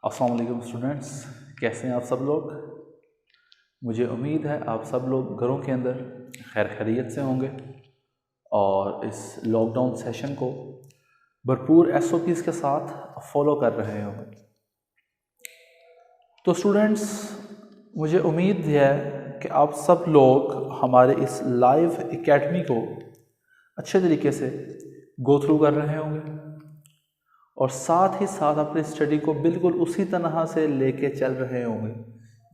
अस्सलाम वालेकुम स्टूडेंट्स, कैसे हैं आप सब लोग। मुझे उम्मीद है आप सब लोग घरों के अंदर खैर खैरियत से होंगे और इस लॉकडाउन सेशन को भरपूर SOPs के साथ फॉलो कर रहे होंगे। तो स्टूडेंट्स, मुझे उम्मीद है कि आप सब लोग हमारे इस लाइव एकेडमी को अच्छे तरीके से गो थ्रू कर रहे होंगे और साथ ही साथ अपनी स्टडी को बिल्कुल उसी तरह से लेके चल रहे होंगे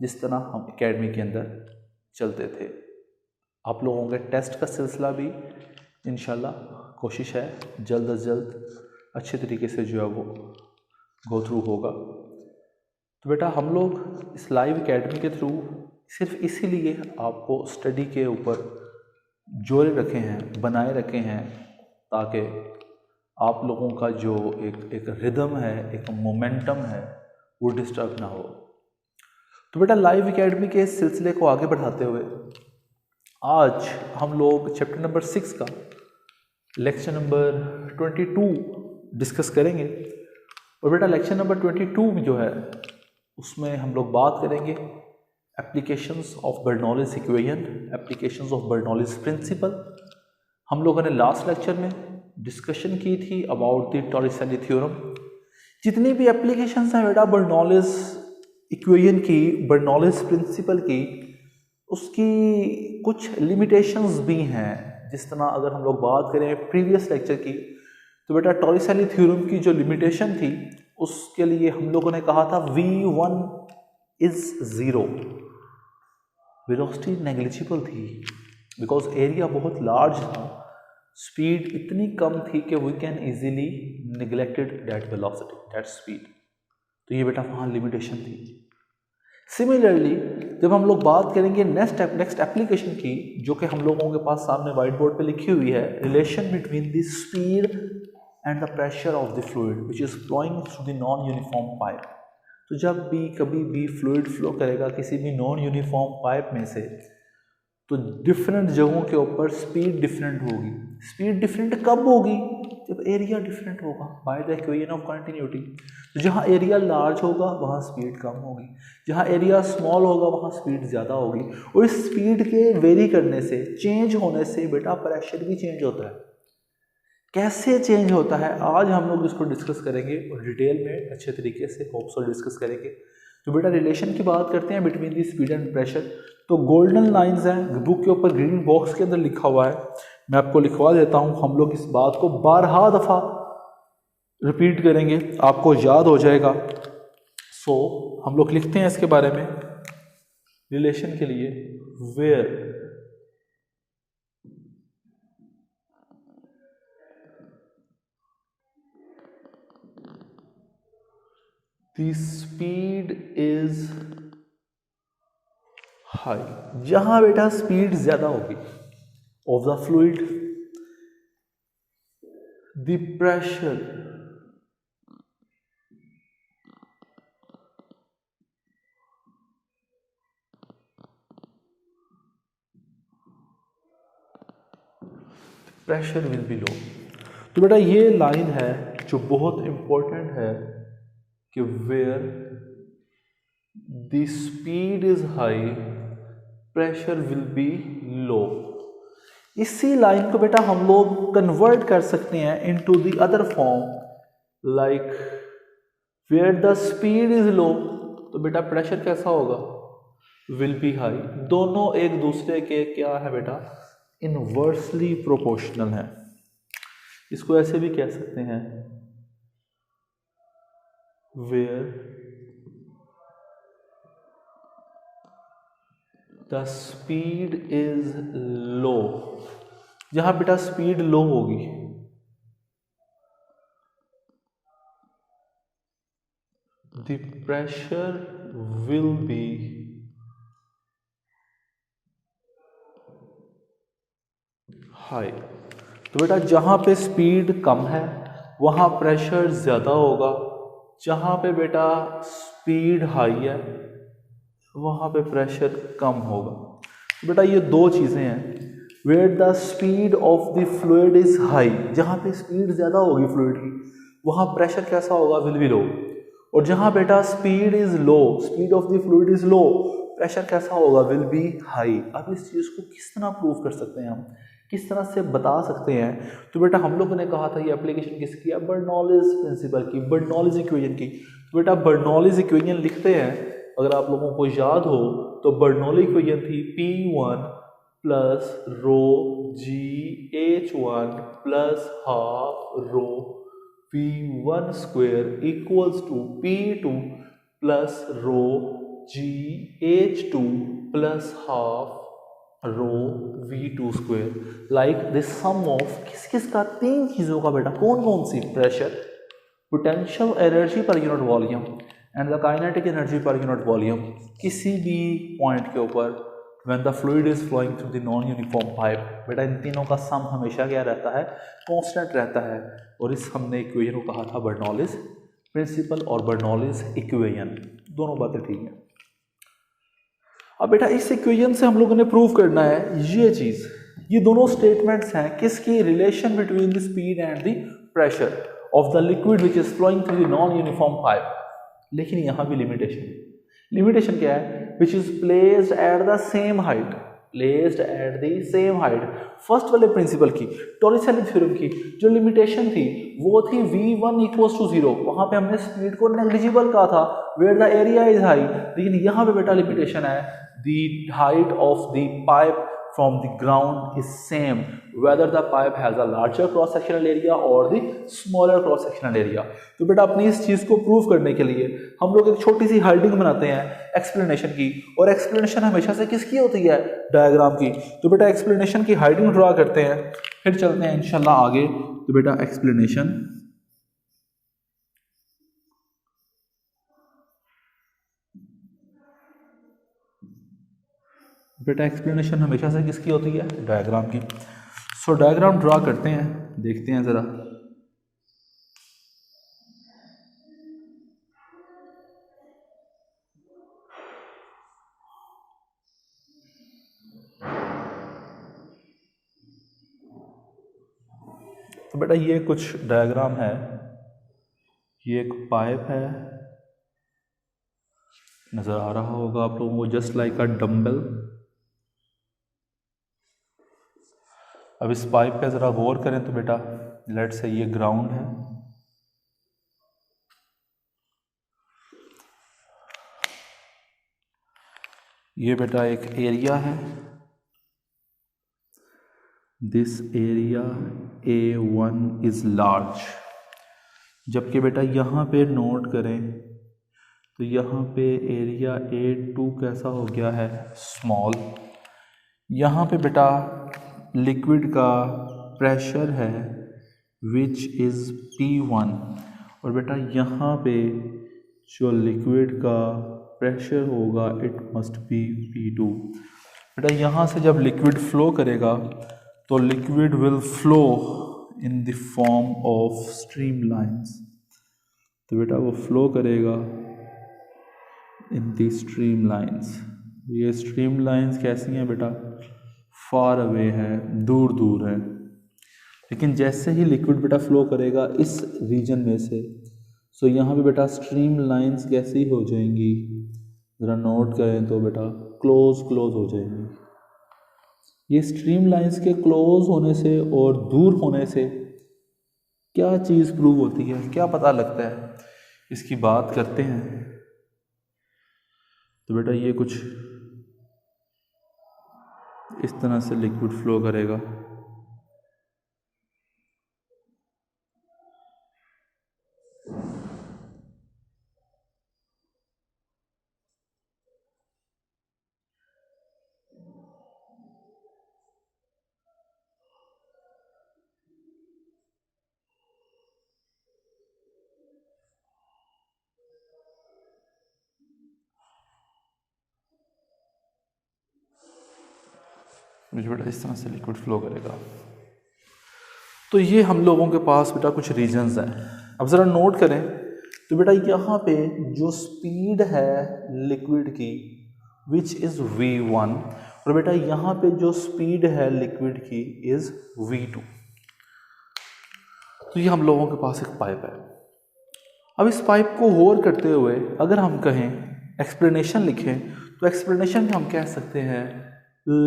जिस तरह हम एकेडमी के अंदर चलते थे। आप लोगों के टेस्ट का सिलसिला भी इंशाल्लाह कोशिश है जल्द अज जल्द अच्छे तरीके से जो है वो गो थ्रू होगा। तो बेटा हम लोग इस लाइव एकेडमी के थ्रू सिर्फ इसीलिए आपको स्टडी के ऊपर जोड़े रखे हैं, बनाए रखे हैं, ताकि आप लोगों का जो एक रिदम है, एक मोमेंटम है, वो डिस्टर्ब ना हो। तो बेटा लाइव एकेडमी के इस सिलसिले को आगे बढ़ाते हुए आज हम लोग चैप्टर नंबर 6 का लेक्चर नंबर 22 डिस्कस करेंगे। और बेटा लेक्चर नंबर 22 में जो है उसमें हम लोग बात करेंगे applications of Bernoulli's equation, applications of Bernoulli's principle. हम लोगों ने लास्ट लेक्चर में डिस्कशन की थी अबाउट द टॉरिसेली थ्योरम। जितनी भी एप्लीकेशंस हैं बेटा बर्नौलीज इक्वेशन की, बर्नौलीज प्रिंसिपल की, उसकी कुछ लिमिटेशंस भी हैं। जिस तरह अगर हम लोग बात करें प्रीवियस लेक्चर की, तो बेटा टॉरिसेली थ्योरम की जो लिमिटेशन थी उसके लिए हम लोगों ने कहा था V1 इज 0, वेलोसिटी नेग्लिजिबल थी बिकॉज एरिया बहुत लार्ज था, स्पीड इतनी कम थी कि we can easily neglected that velocity, that speed. तो ये बेटा वहाँ लिमिटेशन थी। सिमिलरली जब हम लोग बात करेंगे नेक्स्ट एप्लीकेशन की, जो कि हम लोगों के पास सामने व्हाइट बोर्ड पे लिखी हुई है, relation between the speed and the pressure of the fluid which is flowing through the non uniform pipe. तो जब भी कभी भी फ्लूइड फ्लो करेगा किसी भी नॉन यूनिफॉर्म पाइप में से, तो डिफरेंट जगहों के ऊपर स्पीड डिफरेंट होगी। स्पीड डिफरेंट कब होगी? जब एरिया डिफरेंट होगा, by the equation of continuity. तो जहाँ एरिया लार्ज होगा वहाँ स्पीड कम होगी, जहाँ एरिया स्मॉल होगा वहाँ स्पीड ज़्यादा होगी। और इस स्पीड के वेरी करने से, चेंज होने से बेटा प्रेशर भी चेंज होता है। कैसे चेंज होता है आज हम लोग इसको डिस्कस करेंगे और डिटेल में अच्छे तरीके से होप्स डिस्कस करेंगे। तो बेटा रिलेशन की बात करते हैं between the speed and pressure. तो गोल्डन लाइंस हैं, बुक के ऊपर ग्रीन बॉक्स के अंदर लिखा हुआ है, मैं आपको लिखवा देता हूँ। हम लोग इस बात को 12 दफ़ा रिपीट करेंगे, आपको याद हो जाएगा। सो हम लोग लिखते हैं इसके बारे में रिलेशन के लिए, where the speed is high. जहां बेटा स्पीड ज्यादा होगी of the fluid, the pressure pressure will be low. तो बेटा ये लाइन है जो बहुत इंपॉर्टेंट है कि where the speed is high pressure will be low. इसी लाइन को बेटा हम लोग कन्वर्ट कर सकते हैं into the other form, like where the speed is low, तो बेटा प्रेशर कैसा होगा? Will be high. दोनों एक दूसरे के क्या है बेटा? इनवर्सली प्रोपोर्शनल है। इसको ऐसे भी कह सकते हैं, where the speed is low. जहां बेटा स्पीड लो होगी the pressure will be high. तो बेटा जहां पे स्पीड कम है वहां प्रेशर ज्यादा होगा, जहां पे बेटा स्पीड हाई है वहां पे प्रेशर कम होगा। तो बेटा ये दो चीजें हैं, where the speed of the fluid is high, जहां पे स्पीड ज्यादा होगी फ्लूइड की वहां प्रेशर कैसा होगा? विल बी लो। और जहां बेटा speed is low, speed of the fluid is low, pressure कैसा होगा, विल बी हाई। अब इस चीज को किस तरह प्रूव कर सकते हैं हम, किस तरह से बता सकते हैं? तो बेटा हम लोगों ने कहा था ये एप्लीकेशन किसकी है, बर्नौलीज प्रिंसिपल की, बर्नौलीज इक्वेशन की। तो बेटा बर्नौलीज इक्वेशन लिखते हैं, अगर आप लोगों को याद हो तो बर्नौली इक्वेशन थी P1 plus rho GH1 plus half rho V1 square equals to P2 plus rho GH2 plus half rho V2 square. Like this sum of किस किस का, तीन चीजों का बेटा, कौन कौन सी, pressure, potential energy per unit volume and the kinetic energy per unit volume, किसी भी पॉइंट के ऊपर when the fluid is flowing through the non uniform pipe. बेटा इन तीनों का सम हमेशा क्या रहता है, कांस्टेंट रहता है। और इस हमने इक्वेशन को कहा था बर्नौलीज प्रिंसिपल और बर्नौलीज इक्वेशन, दोनों बातें ठीक है। अब बेटा इस इक्वेशन से हम लोगों ने प्रूव करना है ये चीज, ये दोनों स्टेटमेंट्स हैं किसकी, relation between the speed and the pressure of the liquid which is flowing through the non uniform pipe. लेकिन यहां भी लिमिटेशन क्या है, which is placed at the same height, placed at the same height. First वाले principle की, Torricelli theorem की जो limitation थी वो थी V1 इक्वल्स टू 0, वहां पे हमने स्पीड को नेग्लिजिबल कहा था, where the area is high. लेकिन यहां पे बेटा लिमिटेशन है, the height of the pipe from the ground is same whether the pipe has a larger cross sectional area or the smaller cross sectional area। तो बेटा अपनी इस चीज को प्रूव करने के लिए हम लोग एक छोटी सी हेडिंग बनाते हैं एक्सप्लेनेशन की, और एक्सप्लेनेशन हमेशा से किसकी होती है, डायग्राम की। तो बेटा एक्सप्लेनेशन की हेडिंग ड्रा करते हैं, फिर चलते हैं इंशाल्लाह आगे। तो बेटा एक्सप्लेनेशन, बेटा एक्सप्लेनेशन हमेशा से किसकी होती है, डायग्राम की। सो डायग्राम ड्रा करते हैं, देखते हैं ज़रा। तो बेटा ये कुछ डायग्राम है, ये एक पाइप है, नज़र आ रहा होगा आप लोगों को, जस्ट लाइक अ डम्बल। अब इस पाइप पे ज़रा गौर करें तो बेटा लेट से ये ग्राउंड है, ये बेटा एक एरिया है, this area A1 is large. जबकि बेटा यहाँ पे नोट करें तो यहाँ पे एरिया A2 कैसा हो गया है, स्मॉल। यहाँ पे बेटा लिक्विड का प्रेशर है विच इज़ P1, और बेटा यहाँ पे जो लिक्विड का प्रेशर होगा इट मस्ट बी P2। बेटा यहाँ से जब लिक्विड फ्लो करेगा तो liquid will flow in the form of stream lines. तो बेटा वो फ्लो करेगा इन दी स्ट्रीम लाइंस। ये स्ट्रीम लाइंस कैसी हैं बेटा, फार अवे है, दूर दूर है। लेकिन जैसे ही लिक्विड बेटा फ्लो करेगा इस रीजन में से, सो यहाँ पे बेटा स्ट्रीम लाइंस कैसी हो जाएंगी, ज़रा नोट करें तो बेटा क्लोज हो जाएंगी। ये स्ट्रीम लाइंस के क्लोज होने से और दूर होने से क्या चीज़ प्रूव होती है, क्या पता लगता है, इसकी बात करते हैं। तो बेटा ये कुछ इस तरह से लिक्विड फ्लो करेगा, बेटा इस तरह से लिक्विड फ्लो करेगा। तो ये हम लोगों के पास बेटा कुछ रीजंस हैं। अब ज़रा नोट करें तो बेटा यहाँ पे जो स्पीड है लिक्विड की विच इज़ V1, और बेटा यहाँ पे जो स्पीड है लिक्विड की इज़ V2। तो ये हम लोगों के पास एक पाइप है। अब इस पाइप को होल करते हुए अगर हम कहें एक्सप्लेनेशन लिखें तो एक्सप्लेनेशन में हम कह सकते हैं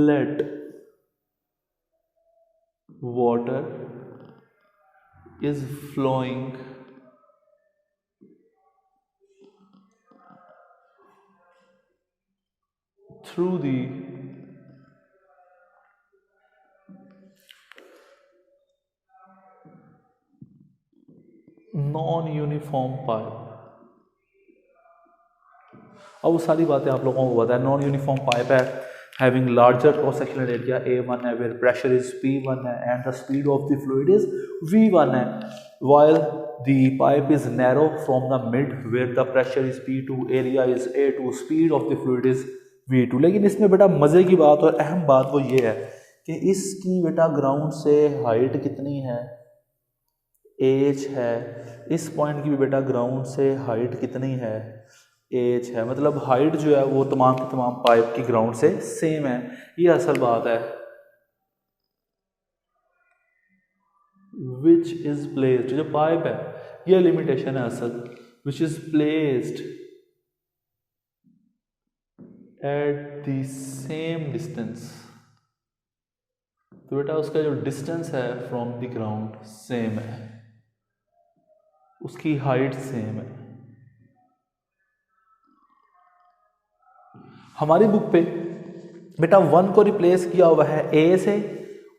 let water is flowing through the non-uniform pipe। अब वो सारी बातें आप लोगों को पता है। नॉन यूनिफॉर्म पाइप है, having larger cross sectional area A1 है, वेयर प्रेशर इज P1 है and the speed of the fluid is V1 है, while the pipe is narrow from the mid where the pressure is P2, area is A2, speed of the fluid is V2। लेकिन इसमें बेटा मज़े की बात और अहम बात वो ये है कि इसकी बेटा ग्राउंड से हाइट कितनी है, H है। इस पॉइंट की भी बेटा ग्राउंड से हाइट कितनी है, H है। मतलब हाइट जो है वो तमाम की तमाम पाइप की ग्राउंड से सेम है। ये असल बात है। विच इज प्लेस्ड, जो पाइप है ये लिमिटेशन है असल, विच is placed at the same distance. तो बेटा उसका जो डिस्टेंस है फ्रॉम द ग्राउंड सेम है, उसकी हाइट सेम है। हमारी बुक पे बेटा 1 को रिप्लेस किया हुआ है A से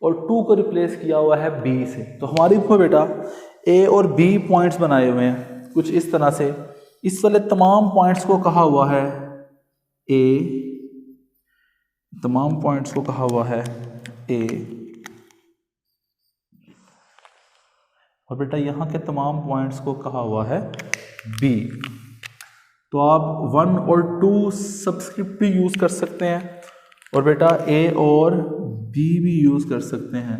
और 2 को रिप्लेस किया हुआ है B से। तो हमारी बुक में बेटा A और B पॉइंट्स बनाए हुए हैं कुछ इस तरह से। इस वाले तमाम पॉइंट्स को कहा हुआ है A, तमाम पॉइंट्स को कहा हुआ है A, और बेटा यहाँ के तमाम पॉइंट्स को कहा हुआ है B। तो आप 1 और 2 सब्सक्रिप्ट भी यूज कर सकते हैं और बेटा A और B भी यूज कर सकते हैं,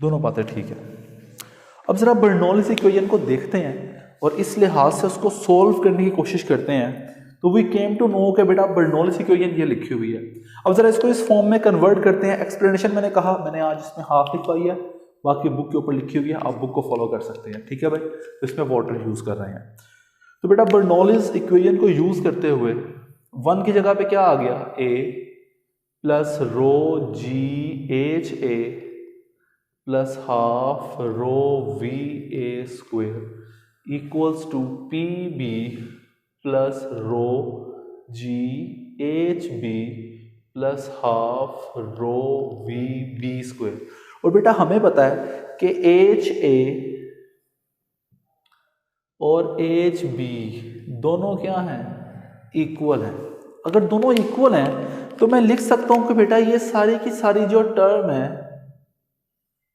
दोनों बातें ठीक है। अब जरा बर्नौलीज इक्वेशन को देखते हैं और इस लिहाज से उसको सोल्व करने की कोशिश करते हैं। तो वी केम टू नो कि बेटा बर्नौलीज इक्वेशन ये लिखी हुई है। अब जरा इसको इस फॉर्म में कन्वर्ट करते हैं। एक्सप्लेनेशन मैंने कहा, मैंने आज इसमें हाफ लिखवाई है, बाकी बुक के ऊपर लिखी हुई है, आप बुक को फॉलो कर सकते हैं, ठीक है भाई। तो इसमें वाटर यूज कर रहे हैं। तो बेटा बर्नौलीज इक्वेशन को यूज करते हुए 1 की जगह पे क्या आ गया, A plus rho GHA plus half rho VA square equals to PB plus rho GHB plus half rho VB square. और बेटा हमें पता है कि HA और HB दोनों क्या हैं, इक्वल हैं। अगर दोनों इक्वल हैं तो मैं लिख सकता हूं कि बेटा ये सारी की सारी जो टर्म है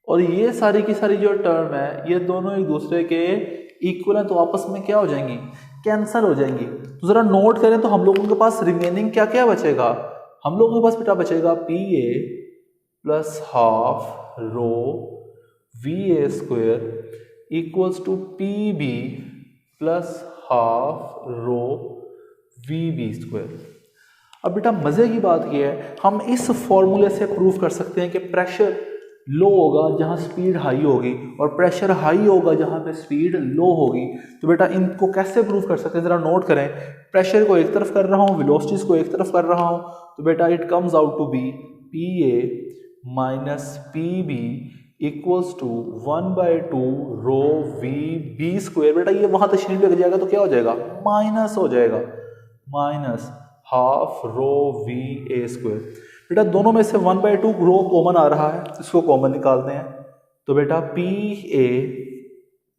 और ये सारी की सारी जो टर्म है ये दोनों एक दूसरे के इक्वल हैं, तो आपस में क्या हो जाएंगी, कैंसल हो जाएंगी। तो जरा नोट करें तो हम लोगों के पास रिमेनिंग क्या क्या बचेगा, हम लोगों के पास बेटा बचेगा PA plus half rho VA square equals to PB plus half rho VB square. अब बेटा मजे की बात यह है, हम इस फॉर्मूले से प्रूव कर सकते हैं कि प्रेशर लो होगा जहां स्पीड हाई होगी और प्रेशर हाई होगा जहां पे स्पीड लो होगी। तो बेटा इनको कैसे प्रूव कर सकते हैं, जरा नोट करें। प्रेशर को एक तरफ कर रहा हूं, वेलोसिटीज को एक तरफ कर रहा हूं, तो बेटा it comes out to be PA minus PB equals to 1/2 rho VB square. बेटा ये वहां तशरीफ लग जाएगा तो क्या हो जाएगा, माइनस हो जाएगा, minus half rho VA square. बेटा दोनों में से 1/2 रो कॉमन आ रहा है, इसको कॉमन निकालते हैं। तो बेटा PA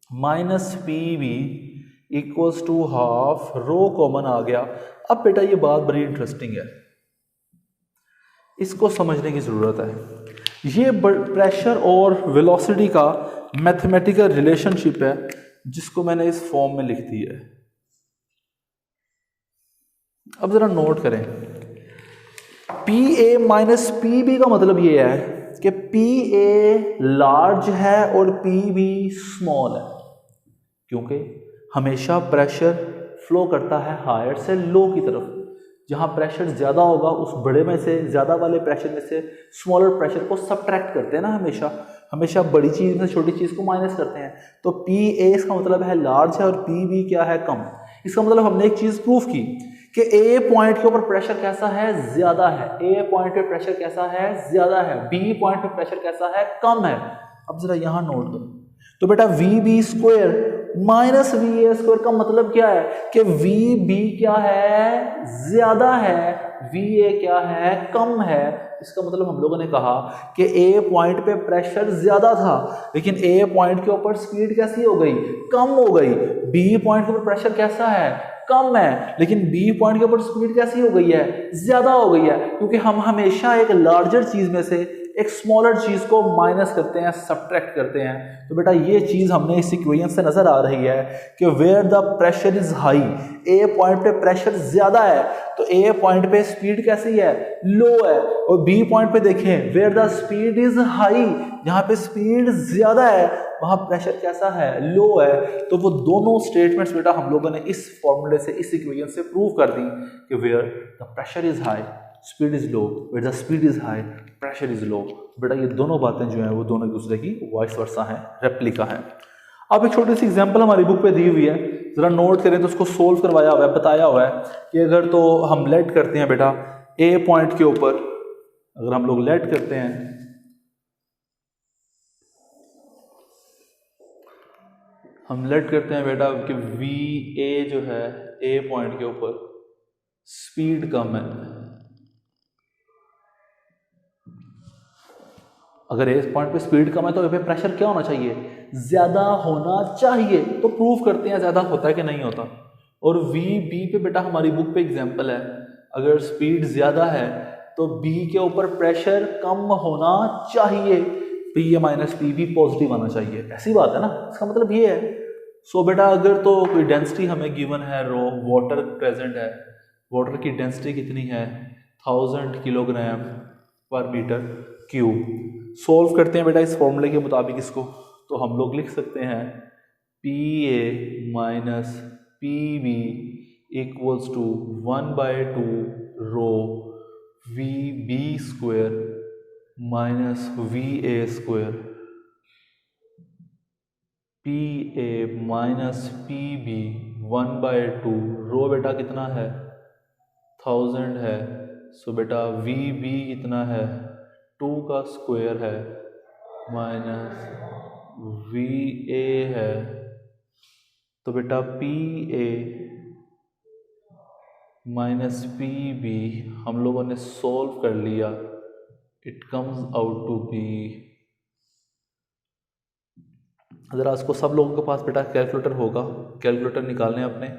minus PB equals to half rho common आ गया। अब बेटा ये बात बड़ी इंटरेस्टिंग है, इसको समझने की जरूरत है। ये प्रेशर और वेलोसिटी का मैथमेटिकल रिलेशनशिप है जिसको मैंने इस फॉर्म में लिख दी है। अब जरा नोट करें, PA माइनस PB का मतलब ये है कि PA लार्ज है और PB स्मॉल है, क्योंकि हमेशा प्रेशर फ्लो करता है हायर से लो की तरफ। जहां प्रेशर ज्यादा होगा उस बड़े में से, ज्यादा वाले प्रेशर में से स्मॉलर प्रेशर को सब्ट्रैक्ट करते हैं ना, हमेशा बड़ी चीज में छोटी चीज को माइनस करते हैं। तो पी ए इसका मतलब है लार्ज है और पी बी क्या है, कम। इसका मतलब हमने एक चीज प्रूफ की कि ए पॉइंट के ऊपर प्रेशर कैसा है, ज्यादा है। ए पॉइंट पे प्रेशर कैसा है, ज्यादा है। बी पॉइंट पे प्रेशर कैसा है, कम है। अब जरा यहां नोट करो, तो बेटा V B square minus V A square का मतलब क्या है कि वी बी क्या है, ज्यादा है, वी ए क्या है, कम है। इसका मतलब हम लोगों ने कहा कि ए पॉइंट पे प्रेशर ज्यादा था, लेकिन ए पॉइंट के ऊपर स्पीड कैसी हो गई, कम हो गई। बी पॉइंट के ऊपर प्रेशर कैसा है, कम है, लेकिन बी पॉइंट के ऊपर स्पीड कैसी हो गई है, ज्यादा हो गई है। क्योंकि हम हमेशा एक लार्जर चीज में से एक स्मॉलर चीज को माइनस करते हैं, सब्ट्रैक्ट करते हैं। तो बेटा ये चीज हमने इस इक्वेशन से नजर आ रही है कि where the pressure is high, A point पे प्रेशर ज्यादा है तो ए पॉइंट पे स्पीड कैसी है, लो है। और बी पॉइंट पे देखें where the speed is high, जहां पे स्पीड ज्यादा है वहां प्रेशर कैसा है, लो है। तो वो दोनों स्टेटमेंट्स बेटा हम लोगों ने इस फॉर्मूले से, इस इक्वेशन से प्रूव कर दी कि where the pressure is high speed is low, where the speed is high pressure is low. बेटा ये दोनों बातें जो हैं वो दोनों एक दूसरे की वाइस वर्सा हैं, रेप्लिका हैं। अब एक छोटी सी एग्जांपल हमारी बुक पे दी हुई है, जरा नोट करें तो उसको सोल्व करवाया हुआ है, बताया हुआ है कि अगर तो हम लेट करते हैं बेटा ए पॉइंट के ऊपर, अगर हम लोग लेट करते हैं बेटा कि वी ए जो है ए पॉइंट के ऊपर स्पीड कम है। अगर ए पॉइंट पे स्पीड कम है तो ए पे प्रेशर क्या होना चाहिए, ज्यादा होना चाहिए। तो प्रूफ करते हैं ज्यादा होता है कि नहीं होता। और वी बी पे बेटा हमारी बुक पे एग्जांपल है, अगर स्पीड ज्यादा है तो बी के ऊपर प्रेशर कम होना चाहिए, P A minus P B positive आना चाहिए। ऐसी बात है ना, इसका मतलब ये है। सो बेटा अगर तो कोई डेंसिटी हमें गिवन है, रो वाटर प्रेजेंट है, वाटर की डेंसिटी कितनी है 1000 किलोग्राम पर मीटर क्यूब। सोल्व करते हैं बेटा इस फॉर्मूले के मुताबिक इसको, तो हम लोग लिख सकते हैं P A minus P B equals to 1/2 rho V B square minus V A square. P A minus P B 1/2 rho बेटा कितना है 1000 है, सो बेटा वी बी कितना है 2 का स्क्वायर है माइनस वी ए है। तो बेटा P A minus P B हम लोगों ने सॉल्व कर लिया, it comes out to be. ज़रा इसको सब लोगों के पास बेटा कैलकुलेटर होगा, कैलकुलेटर निकालें अपने,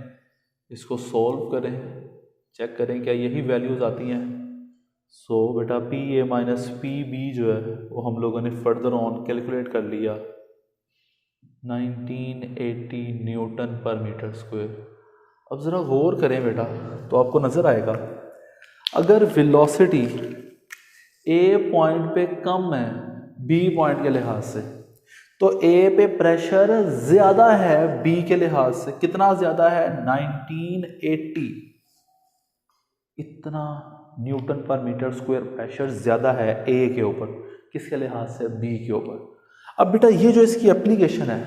इसको सॉल्व करें, चेक करें क्या यही वैल्यूज़ आती हैं। सो बेटा P A minus P B जो है वो हम लोगों ने फर्दर ऑन कैलकुलेट कर लिया 1980 न्यूटन पर मीटर स्क्वायर। अब ज़रा गौर करें बेटा तो आपको नज़र आएगा, अगर वेलोसिटी ए पॉइंट पे कम है बी पॉइंट के लिहाज से, तो ए पे प्रेशर ज़्यादा है बी के लिहाज से। कितना ज़्यादा है 1980, इतना न्यूटन पर मीटर स्क्वायर प्रेशर ज़्यादा है ए के ऊपर, किसके लिहाज से, बी के ऊपर। अब बेटा ये जो इसकी एप्लीकेशन है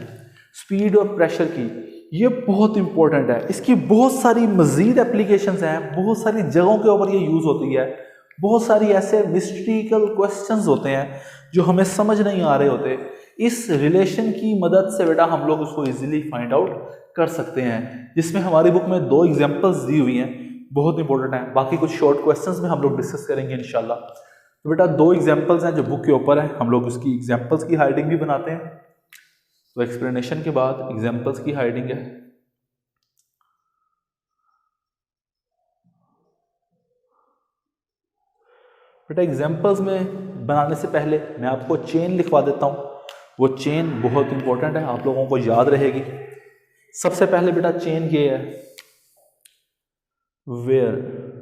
स्पीड और प्रेशर की, ये बहुत इंपॉर्टेंट है। इसकी बहुत सारी मजीद एप्लीकेशंस हैं, बहुत सारी जगहों के ऊपर ये यूज़ होती है। बहुत सारी ऐसे मिस्ट्रिकल क्वेश्चंस होते हैं जो हमें समझ नहीं आ रहे होते। इस रिलेशन की मदद से बेटा हम लोग उसको इजीली फाइंड आउट कर सकते हैं, जिसमें हमारी बुक में 2 एग्जांपल्स दी हुई हैं, बहुत इंपॉर्टेंट है। बाकी कुछ शॉर्ट क्वेश्चंस में हम लोग डिस्कस करेंगे इंशाल्लाह। तो बेटा 2 एग्जांपल्स हैं जो बुक के ऊपर है, हम लोग उसकी एग्जांपल्स की हाइडिंग भी बनाते हैं। तो एक्सप्लेनेशन के बाद एग्जांपल्स की हाइडिंग है। बेटा एग्जांपल्स में बनाने से पहले मैं आपको चेन लिखवा देता हूँ, वो चेन बहुत इंपॉर्टेंट है, आप लोगों को याद रहेगी। सबसे पहले बेटा चेन ये है, वेयर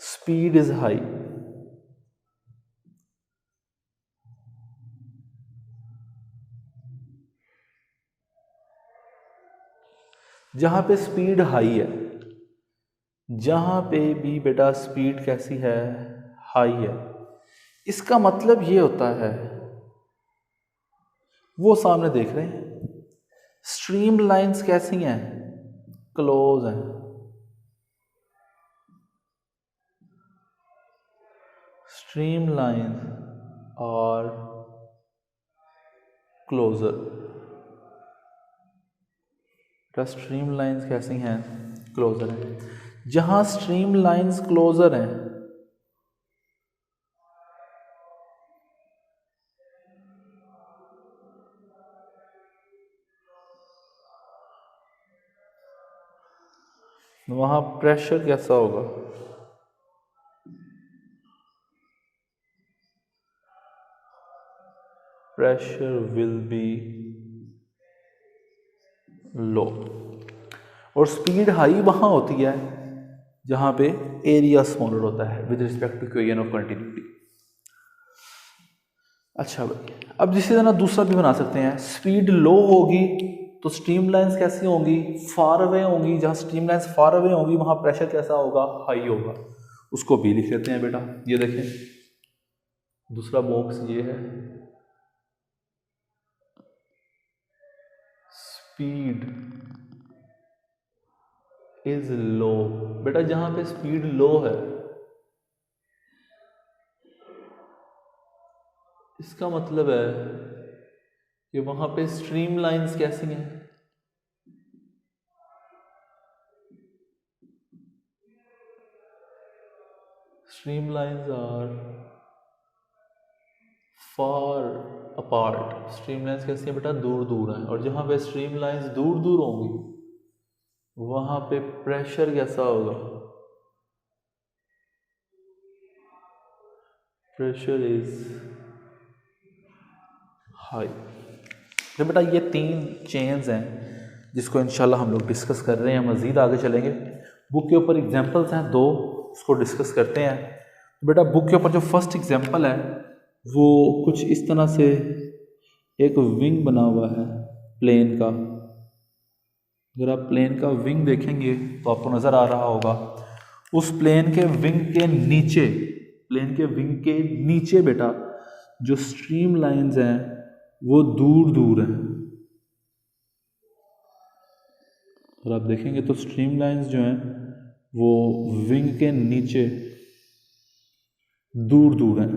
स्पीड इज हाई, जहां पे स्पीड हाई है जहाँ पे भी बेटा स्पीड कैसी है, हाई है। इसका मतलब ये होता है, वो सामने देख रहे हैं स्ट्रीम लाइंस कैसी हैं, क्लोज हैं। स्ट्रीम लाइंस और क्लोजर। स्ट्रीम लाइंस कैसी हैं, क्लोजर हैं। जहां स्ट्रीम लाइंस क्लोजर हैं, वहां प्रेशर कैसा होगा, प्रेशर विल बी लो। और स्पीड हाई वहां होती है जहां पे एरिया स्मॉलर होता है with respect to equation of continuity. अच्छा भाई, अब जिसी तरह दूसरा भी बना सकते हैं, स्पीड लो होगी तो स्ट्रीम लाइंस कैसी होंगी, फार अवे होंगी। जहां स्ट्रीम लाइंस फार अवे होंगी वहां प्रेशर कैसा होगा, हाई होगा। उसको भी लिख लेते हैं बेटा। ये देखें दूसरा बॉक्स ये है, स्पीड इज लो। बेटा जहां पे स्पीड लो है, इसका मतलब है कि वहां पे स्ट्रीम लाइंस कैसी हैं, stream lines are far apart. Stream lines कैसी हैं बेटा, दूर दूर हैं। और जहां पे स्ट्रीम लाइंस दूर दूर होंगी वहां पे प्रेशर कैसा होगा, प्रेशर इज हाई। तो बेटा ये 3 चेन्स हैं जिसको इंशाल्लाह हम लोग डिस्कस कर रहे हैं, मज़ीद आगे चलेंगे। बुक के ऊपर एग्जांपल्स हैं 2, उसको डिस्कस करते हैं। तो बेटा बुक के ऊपर जो फर्स्ट एग्जांपल है वो कुछ इस तरह से, एक विंग बना हुआ है प्लेन का। अगर आप प्लेन का विंग देखेंगे तो आपको नज़र आ रहा होगा उस प्लेन के विंग के नीचे, प्लेन के विंग के नीचे बेटा जो स्ट्रीम लाइंस हैं वो दूर दूर हैं। और आप देखेंगे तो स्ट्रीम लाइंस जो हैं वो विंग के नीचे दूर दूर हैं।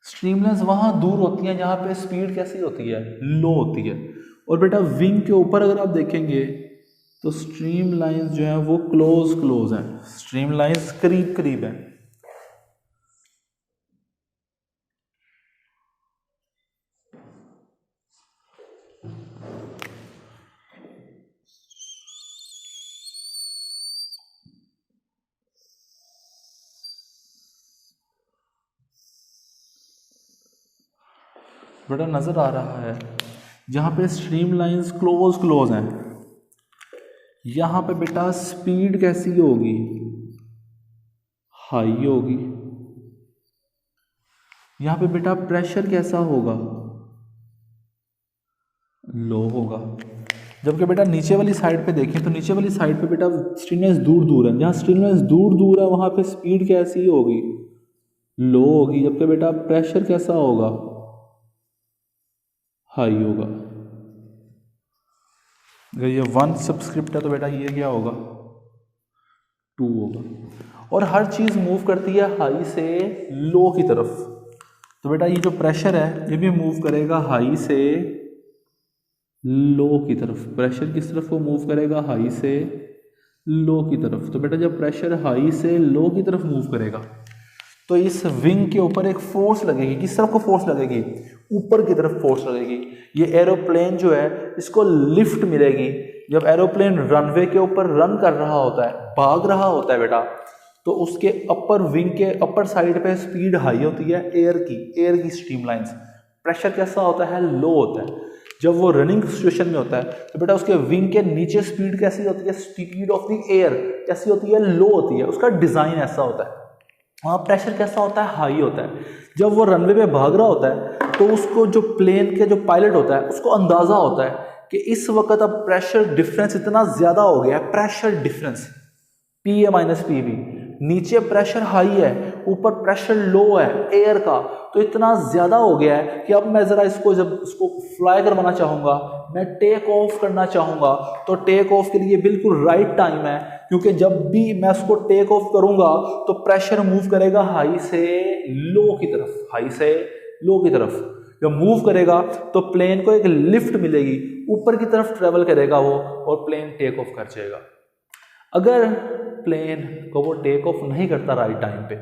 स्ट्रीम लाइंस वहां दूर होती हैं जहां पे स्पीड कैसी होती है, लो होती है। और बेटा विंग के ऊपर अगर आप देखेंगे तो स्ट्रीम लाइंस जो हैं वो क्लोज क्लोज हैं, स्ट्रीम लाइंस करीब करीब हैं। बेटा नजर आ रहा है जहां पे स्ट्रीम लाइंस क्लोज क्लोज हैं, यहां पे बेटा स्पीड कैसी होगी, हाई होगी। यहां पे बेटा प्रेशर कैसा होगा, लो होगा। जबकि बेटा नीचे वाली साइड पे देखें तो नीचे वाली साइड पे बेटा स्ट्रीम लाइंस दूर दूर है। जहां स्ट्रीम लाइंस दूर दूर है वहां पे स्पीड कैसी होगी, लो होगी। जबकि बेटा प्रेशर कैसा होगा, हाई होगा। अगर ये 1 सबस्क्रिप्ट है तो बेटा ये क्या होगा, 2 होगा। और हर चीज़ मूव करती है हाई से लो की तरफ। तो बेटा ये जो प्रेशर है ये भी मूव करेगा हाई से लो की तरफ। प्रेशर किस तरफ को मूव करेगा, हाई से लो की तरफ। तो बेटा जब प्रेशर हाई से लो की तरफ मूव करेगा तो इस विंग के ऊपर एक फोर्स लगेगी। किस तरफ को फोर्स लगेगी, ऊपर की तरफ फोर्स लगेगी। ये एरोप्लेन जो है इसको लिफ्ट मिलेगी। जब एरोप्लेन रनवे के ऊपर रन कर रहा होता है, भाग रहा होता है बेटा, तो उसके अपर विंग के अपर साइड पे स्पीड हाई होती है एयर की स्ट्रीम लाइंस। प्रेशर कैसा होता है, लो होता है। जब वो रनिंग सिचुएशन में होता है तो बेटा उसके विंग के नीचे स्पीड कैसी होती है, स्पीड ऑफ द एयर कैसी होती है, लो होती है। उसका डिजाइन ऐसा होता है। वहाँ प्रेशर कैसा होता है, हाई होता है। जब वो रनवे पे भाग रहा होता है तो उसको जो प्लेन के जो पायलट होता है उसको अंदाज़ा होता है कि इस वक्त अब प्रेशर डिफरेंस इतना ज़्यादा हो गया है, pressure difference P A minus P B, नीचे प्रेशर हाई है ऊपर प्रेशर लो है एयर का, तो इतना ज़्यादा हो गया है कि अब मैं ज़रा इसको जब इसको फ्लाई करवाना चाहूँगा, मैं टेक ऑफ करना चाहूँगा, तो टेक ऑफ के लिए बिल्कुल राइट टाइम है, क्योंकि जब भी मैं उसको टेक ऑफ करूँगा तो प्रेशर मूव करेगा हाई से लो की तरफ, हाई से लो की तरफ। जब मूव करेगा तो प्लेन को एक लिफ्ट मिलेगी, ऊपर की तरफ ट्रेवल करेगा वो और प्लेन टेक ऑफ कर जाएगा। अगर प्लेन को वो टेक ऑफ नहीं करता राइट टाइम पे,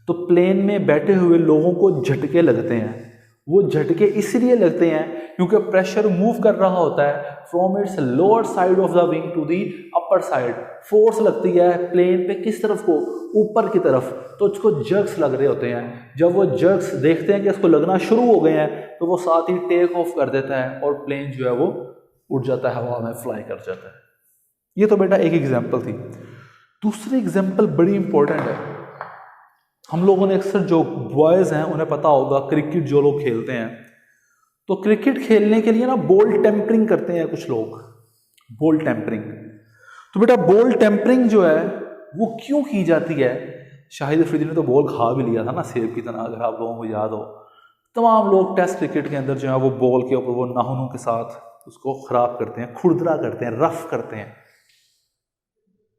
तो प्लेन में बैठे हुए लोगों को झटके लगते हैं। वो झटके इसलिए लगते हैं क्योंकि प्रेशर मूव कर रहा होता है from its lower side of the wing to the upper side. Force लगती है प्लेन पे किस तरफ को, ऊपर की तरफ, तो उसको जर्क्स लग रहे होते हैं। जब वो जर्क्स देखते हैं कि इसको लगना शुरू हो गए हैं तो वो साथ ही टेक ऑफ कर देता है और प्लेन जो है वो उड़ जाता है, हवा में फ्लाई कर जाता है। ये तो बेटा एक एग्जाम्पल थी। दूसरी एग्जाम्पल बड़ी इंपॉर्टेंट है। हम लोगों ने अक्सर जो बॉयज़ हैं उन्हें पता होगा, क्रिकेट जो लोग खेलते हैं, तो क्रिकेट खेलने के लिए ना बॉल टेम्परिंग करते हैं कुछ लोग, बॉल टेम्परिंग। तो बेटा बॉल टेम्परिंग जो है वो क्यों की जाती है? शाहिद अफरीदी ने तो बॉल खा भी लिया था ना सेब की तरह, अगर आप लोगों को याद हो। तमाम लोग टेस्ट क्रिकेट के अंदर जो है वो बॉल के ऊपर वो नाखूनों के साथ उसको खराब करते हैं, खुरदरा करते हैं, रफ करते हैं,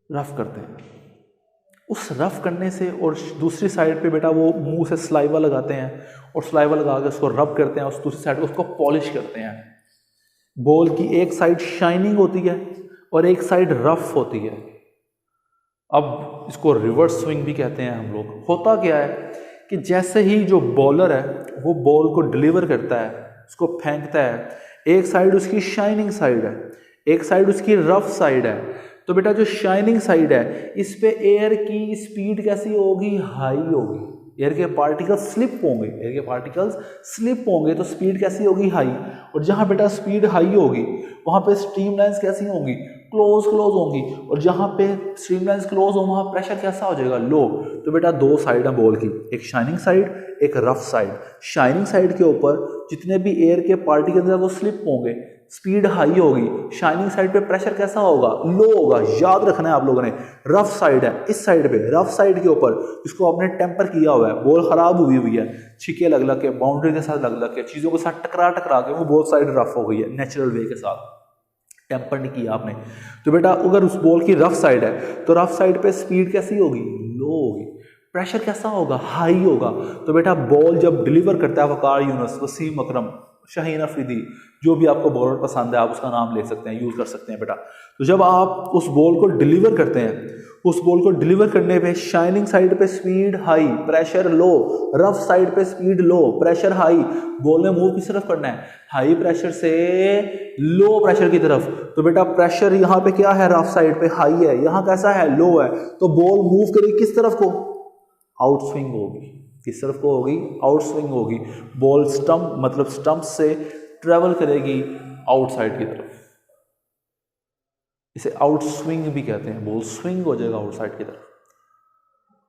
रफ करते हैं। उस रफ करने से और दूसरी साइड पे बेटा वो मुंह से स्लाइवा लगाते हैं और स्लाइवा लगा के उसको रब करते हैं, उस दूसरी साइड को उसको पॉलिश करते हैं। बॉल की एक साइड शाइनिंग होती है और एक साइड रफ होती है। अब इसको रिवर्स स्विंग भी कहते हैं हम लोग। होता क्या है कि जैसे ही जो बॉलर है वो बॉल को डिलीवर करता है, उसको फेंकता है, एक साइड उसकी शाइनिंग साइड है, एक साइड उसकी रफ साइड है। तो बेटा जो शाइनिंग साइड है इस पे एयर की स्पीड कैसी होगी? हाई होगी। एयर के पार्टिकल्स स्लिप होंगे, एयर के पार्टिकल्स स्लिप होंगे तो स्पीड कैसी होगी? हाई। और जहां बेटा स्पीड हाई होगी वहां पे स्ट्रीम लाइन्स कैसी होंगी? क्लोज होंगी। और जहां पे स्ट्रीम लाइन्स क्लोज हो वहां प्रेशर कैसा हो जाएगा? लो। तो बेटा दो साइड है बॉल की, एक शाइनिंग साइड, एक रफ साइड। शाइनिंग साइड के ऊपर जितने भी एयर के पार्टिकल्स हैं वो स्लिप होंगे, स्पीड हाई होगी। शाइनिंग साइड पे प्रेशर कैसा होगा? लो होगा। याद रखना है आप लोगों ने। रफ साइड है इस साइड पे, रफ साइड के ऊपर इसको आपने टेम्पर किया हुआ है, बॉल खराब हुई है, छिके लग लग के, बाउंड्री के साथ लग लग के, चीजों के साथ टकरा के वो बॉल साइड रफ हो गई है, नेचुरल वे के साथ टेम्पर नहीं किया आपने। तो बेटा अगर उस बॉल की रफ साइड है तो रफ साइड पे स्पीड कैसी होगी? लो होगी। प्रेशर कैसा होगा? हाई होगा। तो बेटा बॉल जब डिलीवर करता है वकार यूनुस, वसीम अकरम, शाहीन अफरीदी, जो भी आपको बॉलर पसंद है आप उसका नाम ले सकते हैं, यूज कर सकते हैं बेटा। तो जब आप उस बॉल को डिलीवर करते हैं, उस बॉल को डिलीवर करने पे शाइनिंग साइड पे speed high, pressure low, rough side पे स्पीड लो, प्रेशर हाई। बॉल ने मूव किस तरफ करना है? हाई प्रेशर से लो प्रेशर की तरफ। तो बेटा प्रेशर यहाँ पे क्या है? रफ साइड पे हाई है, यहाँ कैसा है? लो है। तो बॉल मूव करेगी किस तरफ को? आउट स्विंग होगी। किस तरफ को होगी? आउट स्विंग होगी। बॉल स्टंप मतलब स्टंप से ट्रेवल करेगी आउटसाइड की तरफ। इसे आउट स्विंग भी कहते हैं। बॉल स्विंग हो जाएगा आउटसाइड की तरफ।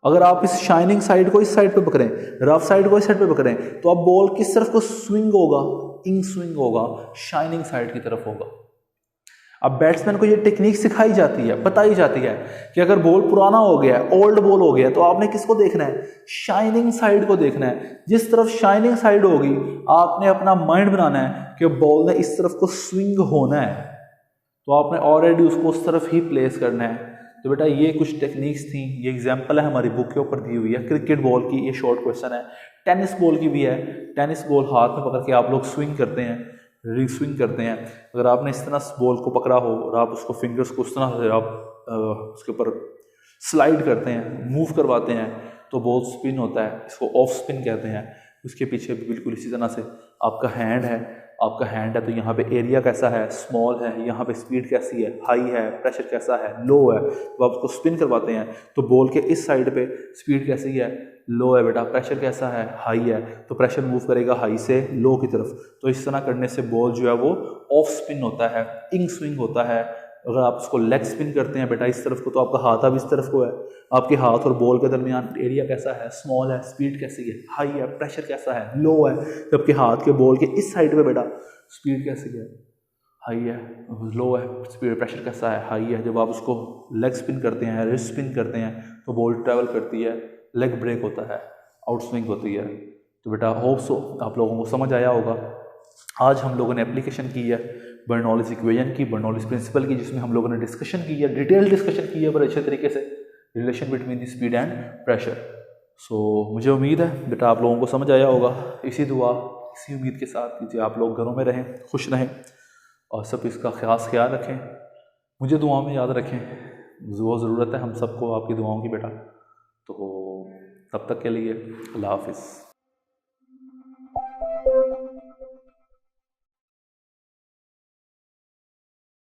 अगर आप इस शाइनिंग साइड को इस साइड पे पकड़ें, रफ साइड को इस साइड पे पकड़ें, तो अब बॉल किस तरफ को स्विंग होगा? इन स्विंग होगा, शाइनिंग साइड की तरफ होगा। अब बैट्समैन को ये टेक्निक सिखाई जाती है, बताई जाती है कि अगर बॉल पुराना हो गया है, ओल्ड बॉल हो गया है, तो आपने किसको देखना है? शाइनिंग साइड को देखना है। जिस तरफ शाइनिंग साइड होगी आपने अपना माइंड बनाना है कि बॉल ने इस तरफ को स्विंग होना है, तो आपने ऑलरेडी उसको उस तरफ ही प्लेस करना है। तो बेटा ये कुछ टेक्निक्स थी, ये एग्जाम्पल है हमारी बुक के ऊपर दी हुई है। क्रिकेट बॉल की ये शॉर्ट क्वेश्चन है। टेनिस बॉल की भी है। टेनिस बॉल हाथ में पकड़ के आप लोग स्विंग करते हैं, रीस्विंग करते हैं। अगर आपने इस तरह बॉल को पकड़ा हो और आप उसको फिंगर्स को उस तरह से आप उसके ऊपर स्लाइड करते हैं, मूव करवाते हैं, तो बॉल स्पिन होता है। इसको ऑफ स्पिन कहते हैं। उसके पीछे भी बिल्कुल इसी तरह से आपका हैंड है, आपका हैंड है तो यहाँ पे एरिया कैसा है? स्मॉल है। यहाँ पे स्पीड कैसी है? हाई है। प्रेशर कैसा है? लो है। तो आप उसको स्पिन करवाते हैं तो बॉल के इस साइड पे स्पीड कैसी है? लो है बेटा। प्रेशर कैसा है? हाई है। तो प्रेशर मूव करेगा हाई से लो की तरफ। तो इस तरह करने से बॉल जो है वो ऑफ स्पिन होता है, इन स्विंग होता है। अगर आप उसको लेग स्पिन करते हैं बेटा इस तरफ को, तो आपका हाथ अब इस तरफ को है। आपके हाथ और बॉल के दरमियान एरिया कैसा है? स्मॉल है। स्पीड कैसी है? हाई है। प्रेशर कैसा है? लो है। जबकि हाथ के बॉल के इस साइड पे बेटा स्पीड कैसी है? हाई है, लो है, स्पीड प्रेशर कैसा है, हाई है। जब आप उसको लेग स्पिन करते हैं, रिस्ट स्पिन करते हैं तो बॉल ट्रैवल करती है, लेग ब्रेक होता है, आउट स्विंग होती है। तो बेटा होप सो आप लोगों को समझ आया होगा। आज हम लोगों ने एप्लीकेशन की है बर्नौलीज इक्वेशन की, बर्नौलीज प्रिंसिपल की, जिसमें हम लोगों ने डिस्कशन की है, डिटेल डिस्कशन की है बड़े अच्छे तरीके से, relation between the speed and pressure. So मुझे उम्मीद है बेटा आप लोगों को समझ आया होगा। इसी दुआ, इसी उम्मीद के साथ कीजिए आप लोग घरों में रहें, खुश रहें और सब इसका खास ख्याल रखें। मुझे दुआओं में याद रखें, वो ज़रूरत है हम सबको आपकी दुआओं की बेटा। तो तब तक के लिए अल्लाह हाफिज़।